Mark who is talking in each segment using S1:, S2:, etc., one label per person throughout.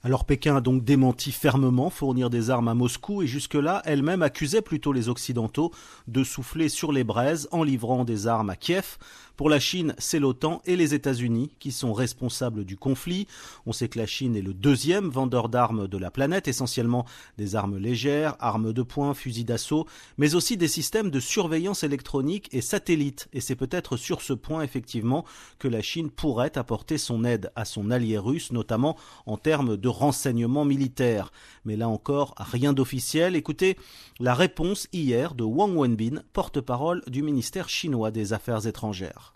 S1: Alors Pékin a donc démenti fermement fournir des armes à Moscou et jusque-là, elle-même accusait plutôt les Occidentaux de souffler sur les braises en livrant des armes à Kiev. Pour la Chine, c'est l'OTAN et les États-Unis qui sont responsables du conflit. On sait que la Chine est le deuxième vendeur d'armes de la planète, essentiellement des armes légères, armes de poing, fusils d'assaut, mais aussi des systèmes de surveillance électronique et satellites. Et c'est peut-être sur ce point, effectivement, que la Chine pourrait apporter son aide à son allié russe, notamment en termes de renseignements militaires. Mais là encore, rien d'officiel. Écoutez la réponse hier de Wang Wenbin, porte-parole du ministère chinois des Affaires étrangères.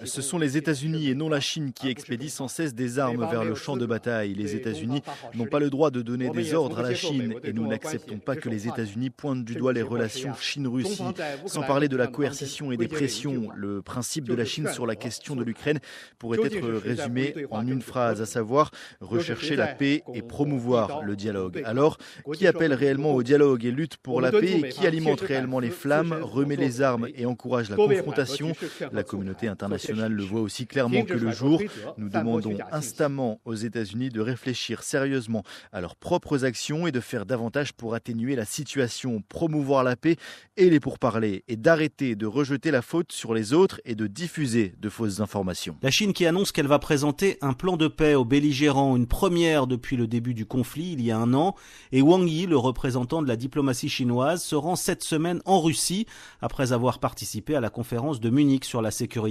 S2: Ce sont les États-Unis et non la Chine qui expédient sans cesse des armes vers le champ de bataille. Les États-Unis n'ont pas le droit de donner des ordres à la Chine et nous n'acceptons pas que les États-Unis pointent du doigt les relations Chine-Russie. Sans parler de la coercition et des pressions, le principe de la Chine sur la question de l'Ukraine pourrait être résumé en une phrase, à savoir rechercher la paix et promouvoir le dialogue. Alors, qui appelle réellement au dialogue et lutte pour la paix et qui alimente réellement les flammes, remet les armes et encourage la confrontation? La communauté internationale le voit aussi clairement que le jour. Nous demandons instamment aux États-Unis de réfléchir sérieusement à leurs propres actions et de faire davantage pour atténuer la situation, promouvoir la paix et les pourparlers, et d'arrêter de rejeter la faute sur les autres et de diffuser de fausses informations.
S1: La Chine qui annonce qu'elle va présenter un plan de paix aux belligérants, une première depuis le début du conflit il y a un an, et Wang Yi, le représentant de la diplomatie chinoise, se rend cette semaine en Russie après avoir participé à la conférence de Munich sur la sécurité.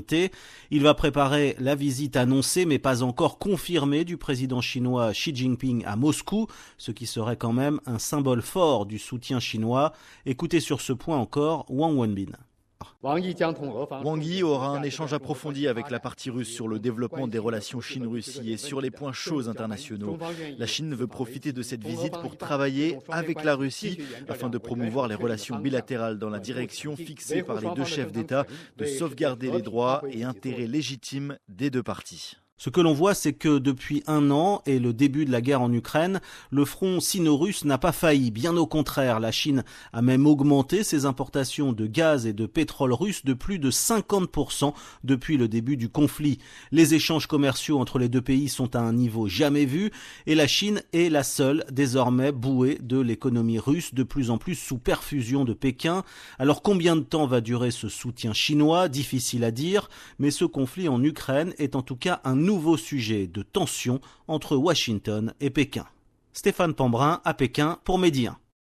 S1: Il va préparer la visite annoncée mais pas encore confirmée du président chinois Xi Jinping à Moscou, ce qui serait quand même un symbole fort du soutien chinois. Écoutez sur ce point encore Wang Wenbin.
S2: Wang Yi aura un échange approfondi avec la partie russe sur le développement des relations Chine-Russie et sur les points chauds internationaux. La Chine veut profiter de cette visite pour travailler avec la Russie afin de promouvoir les relations bilatérales dans la direction fixée par les deux chefs d'État de sauvegarder les droits et intérêts légitimes des deux parties.
S1: Ce que l'on voit, c'est que depuis un an et le début de la guerre en Ukraine, le front sino-russe n'a pas failli. Bien au contraire, la Chine a même augmenté ses importations de gaz et de pétrole russe de plus de 50% depuis le début du conflit. Les échanges commerciaux entre les deux pays sont à un niveau jamais vu et la Chine est la seule désormais bouée de l'économie russe, de plus en plus sous perfusion de Pékin. Alors combien de temps va durer ce soutien chinois? Difficile à dire, mais ce conflit en Ukraine est en tout cas un nouveau sujet de tension entre Washington et Pékin. Stéphane Pambrin à Pékin pour Média.